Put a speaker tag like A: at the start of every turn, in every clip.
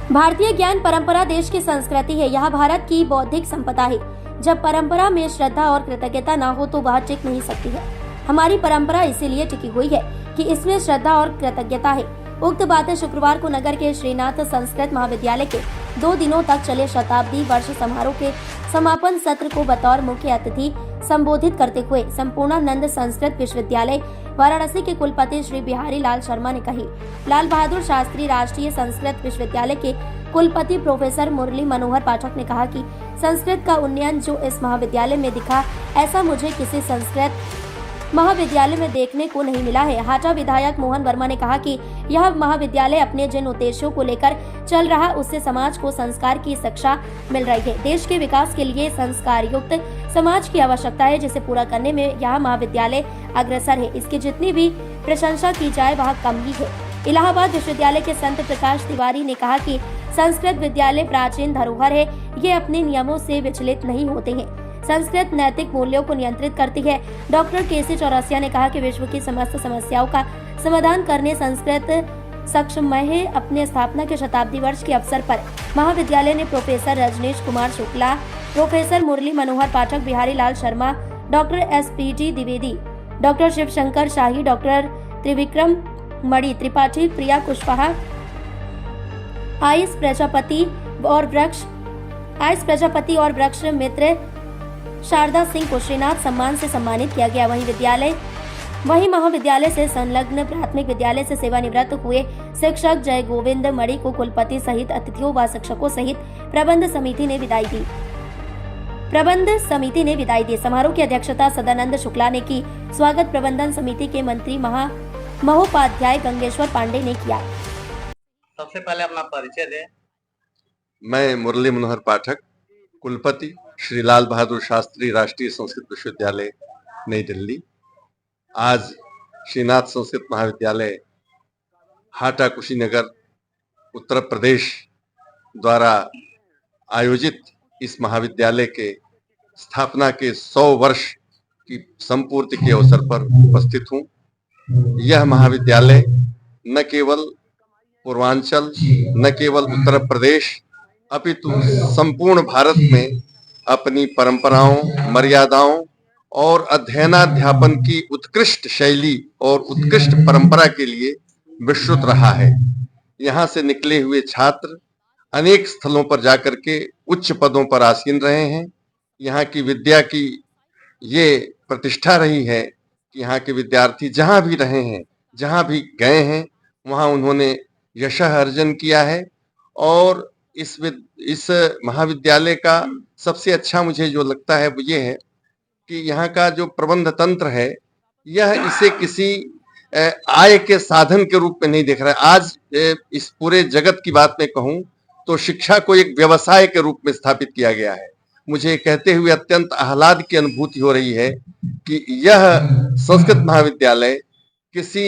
A: भारतीय ज्ञान परंपरा देश की संस्कृति है। यह भारत की बौद्धिक संपदा है। जब परंपरा में श्रद्धा और कृतज्ञता न हो तो वह टिक नहीं सकती है। हमारी परंपरा इसीलिए टिकी हुई है कि इसमें श्रद्धा और कृतज्ञता है। उक्त बातें शुक्रवार को नगर के श्रीनाथ संस्कृत महाविद्यालय के 2 दिनों तक चले शताब्दी वर्ष समारोह के समापन सत्र को बतौर मुख्य अतिथि संबोधित करते हुए संपूर्णानंद संस्कृत विश्वविद्यालय वाराणसी के कुलपति श्री बिहारी लाल शर्मा ने कही। लाल बहादुर शास्त्री राष्ट्रीय संस्कृत विश्वविद्यालय के कुलपति प्रोफेसर मुरली मनोहर पाठक ने कहा कि संस्कृत का उन्नयन जो इस महाविद्यालय में दिखा, ऐसा मुझे किसी संस्कृत महाविद्यालय में देखने को नहीं मिला है। हाटा विधायक मोहन वर्मा ने कहा कि यह महाविद्यालय अपने जिन उद्देश्यों को लेकर चल रहा, उससे समाज को संस्कार की शिक्षा मिल रही है। देश के विकास के लिए संस्कार युक्त समाज की आवश्यकता है, जिसे पूरा करने में यह महाविद्यालय अग्रसर है। इसकी जितनी भी प्रशंसा की जाए वह कम ही है। इलाहाबाद विश्वविद्यालय के संत प्रकाश तिवारी ने कहा कि संस्कृत विद्यालय प्राचीन धरोहर है। ये अपने नियमों से विचलित नहीं होते हैं। संस्कृत नैतिक मूल्यों को नियंत्रित करती है। डॉक्टर केसी चौरसिया ने कहा कि विश्व की समस्त समस्याओं का समाधान करने संस्कृत सक्षम है। अपने स्थापना के शताब्दी वर्ष के अवसर पर महाविद्यालय ने professor Rajneesh Kumar Shukla, professor Murli Manohar Pathak, Bihari Lal Sharma, doctor SPG Dwivedi, doctor Shivshankar Shahi, doctor Trivikram Mani Tripathi, Priya Kushwaha, Ayush Prajapati और वृक्ष मित्र शारदा सिंह को श्रीनाथ सम्मान से सम्मानित किया गया। वहीं महाविद्यालय से संलग्न प्राथमिक विद्यालय से सेवानिवृत्त हुए शिक्षक जय गोविंद मणि को कुलपति सहित अतिथियों व शिक्षकों सहित प्रबंध समिति ने विदाई दी। समारोह की अध्यक्षता सदानंद शुक्ला ने की। स्वागत प्रबंधन समिति के मंत्री महोपाध्याय गंगेश्वर पांडे ने किया।
B: सबसे पहले अपना परिचय दें।
C: मैं मुरली मनोहर पाठक, कुलपति श्री लाल बहादुर शास्त्री राष्ट्रीय संस्कृत विश्वविद्यालय नई दिल्ली। आज श्रीनाथ संस्कृत महाविद्यालय हाटा कुशीनगर उत्तर प्रदेश द्वारा आयोजित इस महाविद्यालय के स्थापना के 100 वर्ष की संपूर्ति के अवसर पर उपस्थित हूँ। यह महाविद्यालय न केवल पूर्वांचल, न केवल उत्तर प्रदेश, अपितु संपूर्ण भारत में अपनी परंपराओं, मर्यादाओं और अध्ययनाध्यापन की उत्कृष्ट शैली और उत्कृष्ट परंपरा के लिए विश्रुत रहा है। यहाँ से निकले हुए छात्र अनेक स्थलों पर जाकर के उच्च पदों पर आसीन रहे हैं। यहाँ की विद्या की ये प्रतिष्ठा रही है कि यहाँ के विद्यार्थी जहाँ भी रहे हैं, जहाँ भी गए हैं, वहाँ उन्होंने यशः अर्जन किया है। और इस महाविद्यालय का सबसे अच्छा मुझे जो लगता है वो ये है कि यहाँ का जो प्रबंध तंत्र है, यह इसे किसी आय के साधन के रूप में नहीं देख रहा है। आज इस पूरे जगत की बात में कहूँ तो शिक्षा को एक व्यवसाय के रूप में स्थापित किया गया है। मुझे कहते हुए अत्यंत आह्लाद की अनुभूति हो रही है कि यह संस्कृत महाविद्यालय किसी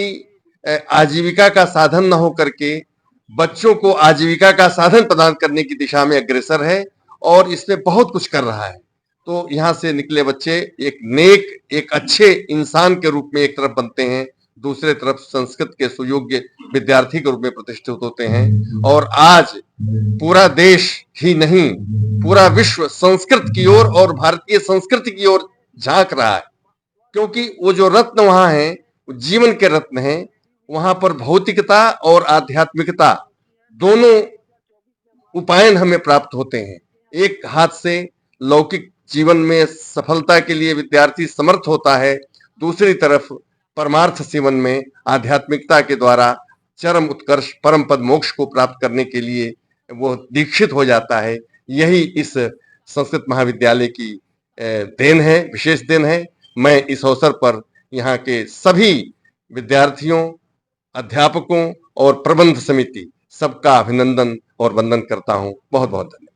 C: आजीविका का साधन न हो करके बच्चों को आजीविका का साधन प्रदान करने की दिशा में अग्रसर है और इसमें बहुत कुछ कर रहा है। तो यहाँ से निकले बच्चे एक नेक, एक अच्छे इंसान के रूप में एक तरफ बनते हैं, दूसरे तरफ संस्कृत के सुयोग्य विद्यार्थी के रूप में प्रतिष्ठित होते हैं। और आज पूरा देश ही नहीं, पूरा विश्व संस्कृत की ओर और भारतीय संस्कृति की ओर झांक रहा है, क्योंकि वो जो रत्न वहां हैं, जीवन के रत्न हैं। वहां पर भौतिकता और आध्यात्मिकता दोनों उपायन हमें प्राप्त होते हैं। एक हाथ से लौकिक जीवन में सफलता के लिए विद्यार्थी समर्थ होता है, दूसरी तरफ परमार्थ जीवन में आध्यात्मिकता के द्वारा चरम उत्कर्ष परम पद मोक्ष को प्राप्त करने के लिए वो दीक्षित हो जाता है। यही इस संस्कृत महाविद्यालय की देन है, विशेष देन है। मैं इस अवसर पर यहाँ के सभी विद्यार्थियों, अध्यापकों और प्रबंध समिति सबका अभिनंदन और वंदन करता हूँ। बहुत बहुत धन्यवाद।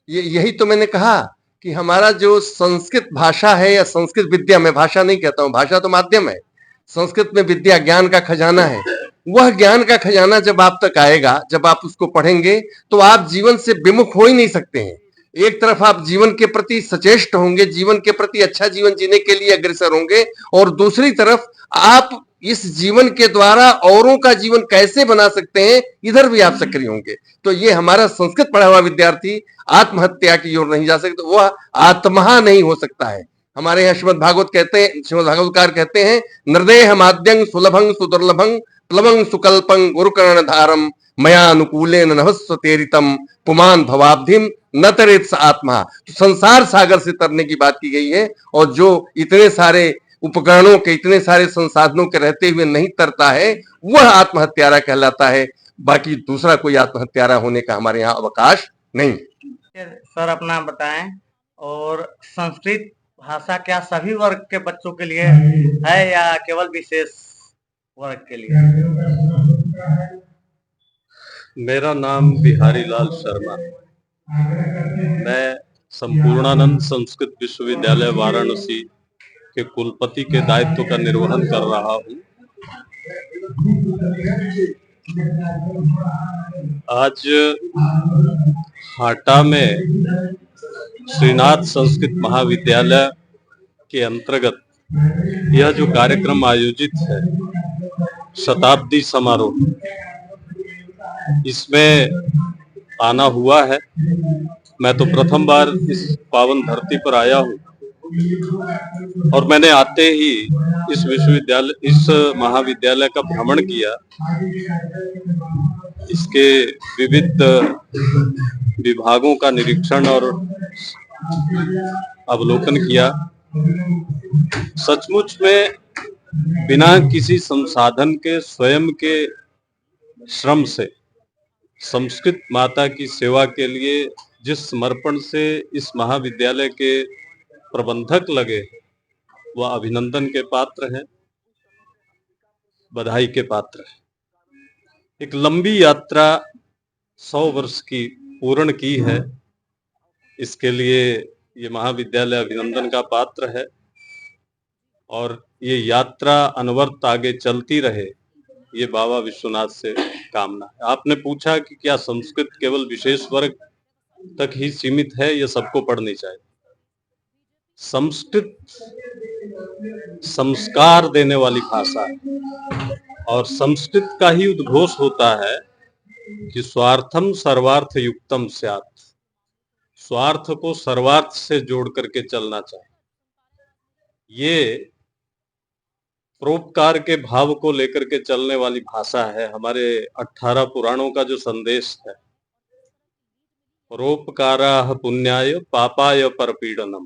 C: यही तो मैंने कहा कि हमारा जो संस्कृत भाषा है या संस्कृत विद्या, मैं भाषा नहीं कहता हूँ, भाषा तो माध्यम है। संस्कृत में विद्या ज्ञान का खजाना है। वह ज्ञान का खजाना जब आप तक आएगा, जब आप उसको पढ़ेंगे, तो आप जीवन से विमुख हो ही नहीं सकते हैं। एक तरफ आप जीवन के प्रति सचेष्ट होंगे, जीवन के प्रति अच्छा जीवन जीने के लिए अग्रसर होंगे, और दूसरी तरफ आप इस जीवन के द्वारा औरों का जीवन कैसे बना सकते हैं, इधर भी आप सक्रिय होंगे। तो ये हमारा संस्कृत पढ़ा हुआ विद्यार्थी आत्महत्या की ओर नहीं जा सकता, वह आत्महा नहीं हो सकता है। हमारे यहाँ श्रीमद् भागवत कहते हैं, श्रीमद् भागवतकार कहते हैं, नृदेह माद्यं सुलभं सुदुर्लभं प्लवं सुकल्पं गुरुकर्ण धारम मया अनुकूलेन नभस्वतेरितम पुमान भवाब्धिम न तरेत स आत्मा। तो संसार सागर से तरने की बात की गई है, और जो इतने सारे उपकरणों के, इतने सारे संसाधनों के रहते हुए नहीं तरता है, वह आत्महत्यारा कहलाता है। बाकी दूसरा कोई आत्महत्यारा होने का हमारे यहाँ अवकाश नहीं।
B: सर अपना बताएं, और संस्कृत भाषा क्या सभी वर्ग के बच्चों के लिए है या केवल विशेष वर्ग के लिए?
D: मेरा नाम बिहारी लाल शर्मा। मैं संपूर्णानंद संस्कृत विश्वविद्यालय वाराणसी के कुलपति के दायित्व का निर्वहन कर रहा हूँ। आज हाटा में श्रीनाथ संस्कृत महाविद्यालय के अंतर्गत यह जो कार्यक्रम आयोजित है, शताब्दी समारोह, इसमें आना हुआ है। मैं तो प्रथम बार इस पावन धरती पर आया हूँ, और मैंने आते ही इस महाविद्यालय का भ्रमण किया, इसके विविध विभागों का निरीक्षण और अवलोकन किया। सचमुच में बिना किसी संसाधन के, स्वयं के श्रम से संस्कृत माता की सेवा के लिए जिस समर्पण से इस महाविद्यालय के प्रबंधक लगे, वह अभिनंदन के पात्र हैं, बधाई के पात्र हैं। एक लंबी यात्रा 100 वर्ष की पूर्ण की है, इसके लिए ये महाविद्यालय अभिनंदन का पात्र है, और ये यात्रा अनवरत आगे चलती रहे, ये बाबा विश्वनाथ से कामना है। आपने पूछा कि क्या संस्कृत केवल विशेष वर्ग तक ही सीमित है या सबको पढ़नी चाहिए? संस्कृत संस्कार देने वाली भाषा है, और संस्कृत का ही उद्घोष होता है कि स्वार्थम सर्वार्थ युक्तम स्यात्। स्वार्थ को सर्वार्थ से जोड़ करके चलना चाहिए। ये परोपकार के भाव को लेकर के चलने वाली भाषा है। हमारे 18 पुराणों का जो संदेश है, परोपकाराः पुण्याय पापाय परपीडनम,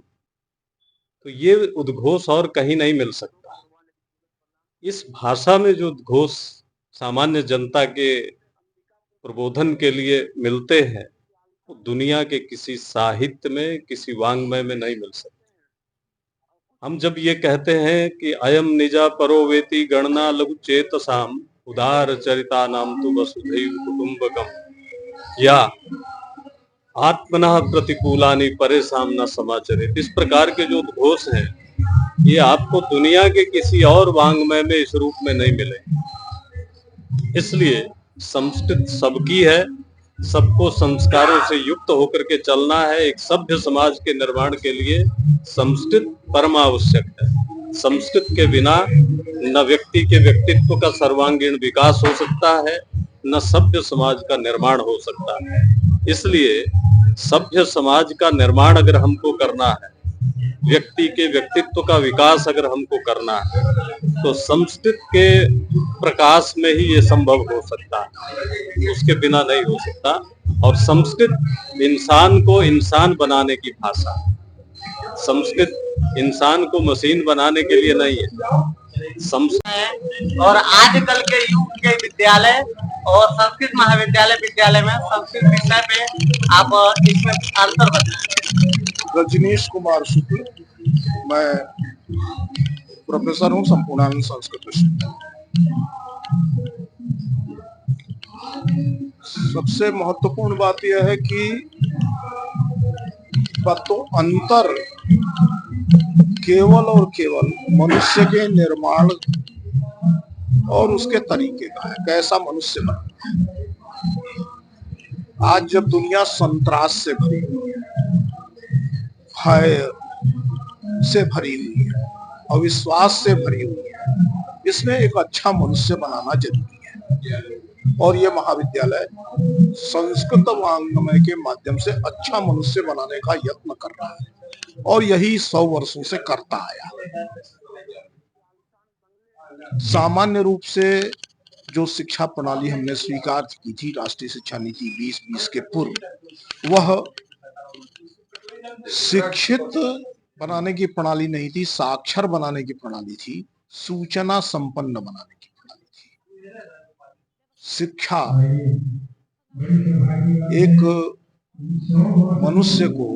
D: तो ये उद्घोष और कहीं नहीं मिल सकता। इस भाषा में जो उद्घोष सामान्य जनता के प्रबोधन के लिए मिलते हैं, वो दुनिया के किसी साहित्य में, किसी वाङ्मय में नहीं मिल सकते। हम जब ये कहते हैं कि अयम निजा परो वेति गणना लघु चेतसाम उदार चरिता नाम तु वसुधैव कुटुंबकम, या आत्मनः प्रतिकूलानि परेशान न समाचरित, इस प्रकार के जो उद्घोष हैं, ये आपको दुनिया के किसी और वाङ्मय में इस रूप में नहीं मिले। इसलिए संस्कृत सबकी है, सबको संस्कारों से युक्त होकर के चलना है। एक सभ्य समाज के निर्माण के लिए संस्कृत परम आवश्यक है। संस्कृत के बिना न व्यक्ति के व्यक्तित्व का सर्वांगीण विकास हो सकता है, न सभ्य समाज का निर्माण हो सकता है। इसलिए सभ्य समाज का निर्माण अगर हमको करना है, व्यक्ति के व्यक्तित्व का विकास अगर हमको करना है, तो संस्कृत के प्रकाश में ही ये संभव हो सकता है, उसके बिना नहीं हो सकता। और संस्कृत इंसान को इंसान बनाने की भाषा, संस्कृत इंसान को मशीन बनाने के लिए नहीं है।
B: और आजकल के युग के विद्यालय और संस्कृत महाविद्यालय विद्यालय में संस्कृत विषय पे आप इसमें अंतर बताएं।
E: रजनीश कुमार शुक्ल, मैं प्रोफेसर हूँ संपूर्णानंद संस्कृत विश्वविद्यालय। सबसे महत्वपूर्ण बात यह है कि तो अंतर केवल और केवल मनुष्य के निर्माण और उसके तरीके का है, कैसा मनुष्य बनता है। आज जब दुनिया संत्रास से भरी हुई है, भय से भरी हुई है, अविश्वास से भरी हुई है, इसमें एक अच्छा मनुष्य बनाना जरूरी है और ये महाविद्यालय संस्कृत वाङ्मय के माध्यम से अच्छा मनुष्य बनाने का यत्न कर रहा है और यही 100 वर्षों से करता आया है। सामान्य रूप से जो शिक्षा प्रणाली हमने स्वीकार की थी राष्ट्रीय शिक्षा नीति 2020 के पूर्व, वह शिक्षित बनाने की प्रणाली नहीं थी, साक्षर बनाने की प्रणाली थी, सूचना संपन्न बनाने की प्रणाली थी। शिक्षा एक मनुष्य को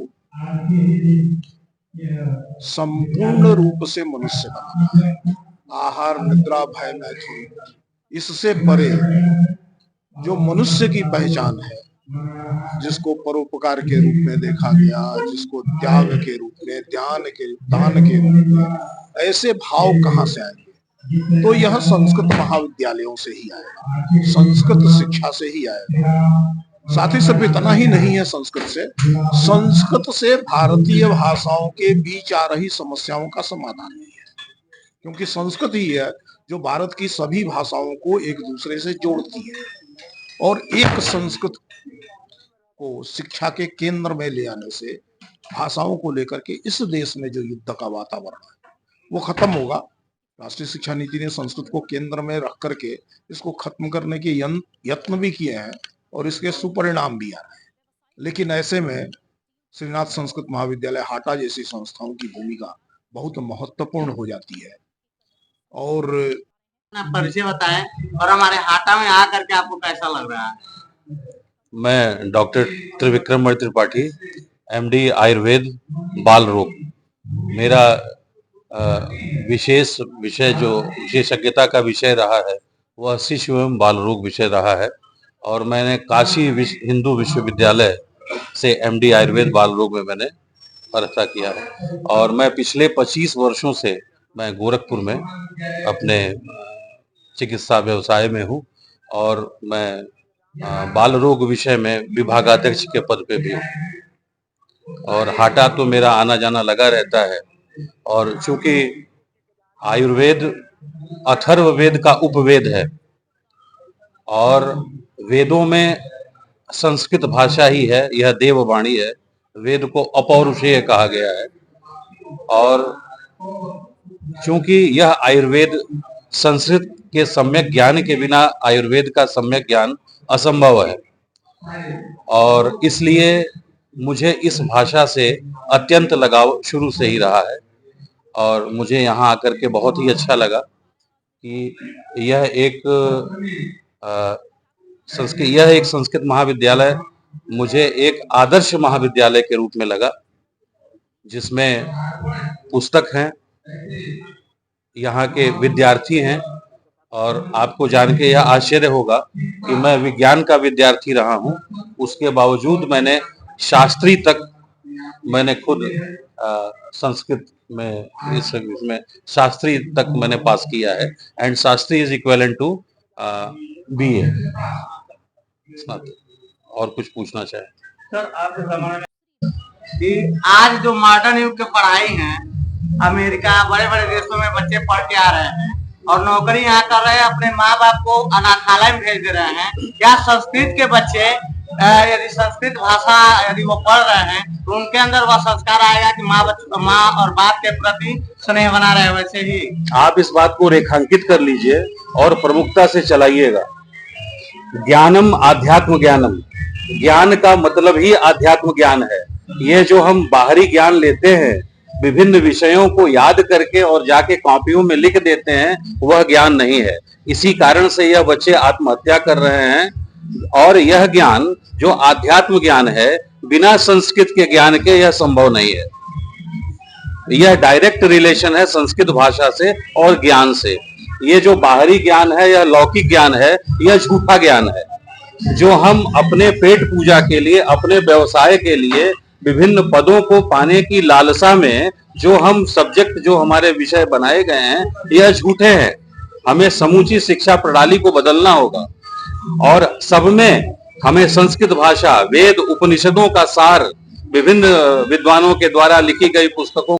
E: संपूर्ण रूप से मनुष्य बनाता है। आहार, निद्रा, भय, मैथुन, इससे परे जो मनुष्य की पहचान है, जिसको परोपकार के रूप में देखा गया, जिसको त्याग के रूप में, दान के रूप में, ऐसे भाव कहाँ से आएंगे? तो यह संस्कृत महाविद्यालयों से ही आएगा, संस्कृत शिक्षा से ही आएगा। साथ ही सिर्फ इतना ही नहीं है, संस्कृत से भारतीय भाषाओं के बीच आ रही समस्याओं का समाधान भी है, क्योंकि संस्कृत ही है जो भारत की सभी भाषाओं को एक दूसरे से जोड़ती है और एक संस्कृत को शिक्षा के केंद्र में ले आने से भाषाओं को लेकर के इस देश में जो युद्ध का वातावरण है वो खत्म होगा। राष्ट्रीय शिक्षा नीति ने संस्कृत को केंद्र में रख करके इसको खत्म करने के यत्न भी किए हैं और इसके सुपरिणाम भी आ रहे हैं। लेकिन ऐसे में श्रीनाथ संस्कृत महाविद्यालय हाटा जैसी संस्थाओं की भूमिका बहुत महत्वपूर्ण हो जाती है। और
B: अपना परिचय बताएं और हमारे हाटा में आकर के आपको कैसा लग रहा है?
F: मैं डॉक्टर त्रिविक्रम त्रिपाठी, एमडी आयुर्वेद बाल रोग। मेरा विशेष विषय जो विशेषज्ञता का विषय रहा है वह शिशु एवं बाल रोग विषय रहा है और मैंने काशी हिंदू विश्वविद्यालय से एमडी आयुर्वेद बाल रोग में मैंने पढ़ा किया है और मैं पिछले 25 वर्षों से मैं गोरखपुर में अपने चिकित्सा व्यवसाय में हूँ और मैं बाल रोग विषय में विभागाध्यक्ष के पद पे भी हूँ और हाटा तो मेरा आना जाना लगा रहता है। और चूंकि आयुर्वेद अथर्ववेद का उपवेद है और वेदों में संस्कृत भाषा ही है, यह देववाणी है, वेद को अपौरुषेय कहा गया है और चूंकि यह आयुर्वेद संस्कृत के सम्यक ज्ञान के बिना आयुर्वेद का सम्यक ज्ञान असंभव है और इसलिए मुझे इस भाषा से अत्यंत लगाव शुरू से ही रहा है और मुझे यहाँ आकर के बहुत ही अच्छा लगा कि यह एक संस्कृत महाविद्यालय मुझे एक आदर्श महाविद्यालय के रूप में लगा, जिसमें पुस्तक हैं, यहाँ के विद्यार्थी हैं और आपको जान के यह आश्चर्य होगा कि मैं विज्ञान का विद्यार्थी रहा हूँ, उसके बावजूद मैंने शास्त्री तक मैंने खुद संस्कृत में इसमें शास्त्री तक मैंने पास किया है and Shastri is equivalent to BA। और कुछ पूछना चाहे
B: सर, आप के जमाने में कि आज जो मॉडर्न युग की पढ़ाई है, अमेरिका बड़े बड़े देशों में बच्चे पढ़ के आ रहे हैं और नौकरी यहाँ कर रहे हैं, अपने माँ बाप को अनाथालय में भेज दे रहे हैं। क्या संस्कृत के बच्चे यदि संस्कृत भाषा यदि वो पढ़ रहे हैं तो उनके अंदर वह संस्कार आएगा कि माँ और बाप के प्रति स्नेह बना रहे? वैसे ही
F: आप इस बात को रेखांकित कर लीजिए और प्रमुखता से चलाइएगा। ज्ञानम आध्यात्म ज्ञानम, ज्ञान का मतलब ही आध्यात्म ज्ञान है। ये जो हम बाहरी ज्ञान लेते हैं, विभिन्न विषयों को याद करके और जाके कॉपियों में लिख देते हैं, वह ज्ञान नहीं है। इसी कारण से यह बच्चे आत्महत्या कर रहे हैं और यह ज्ञान जो आध्यात्म ज्ञान है, बिना संस्कृत के ज्ञान के यह संभव नहीं है। यह डायरेक्ट रिलेशन है संस्कृत भाषा से और ज्ञान से। ये जो बाहरी ज्ञान है, यह लौकिक ज्ञान है, यह झूठा ज्ञान है जो हम अपने पेट पूजा के लिए, अपने व्यवसाय के लिए, विभिन्न पदों को पाने की लालसा में जो हम सब्जेक्ट, जो हमारे विषय बनाए गए हैं, यह झूठे हैं। हमें समूची शिक्षा प्रणाली को बदलना होगा और सब में हमें संस्कृत भाषा, वेद, उपनिषदों का सार, विभिन्न विद्वानों के द्वारा लिखी गई पुस्तकों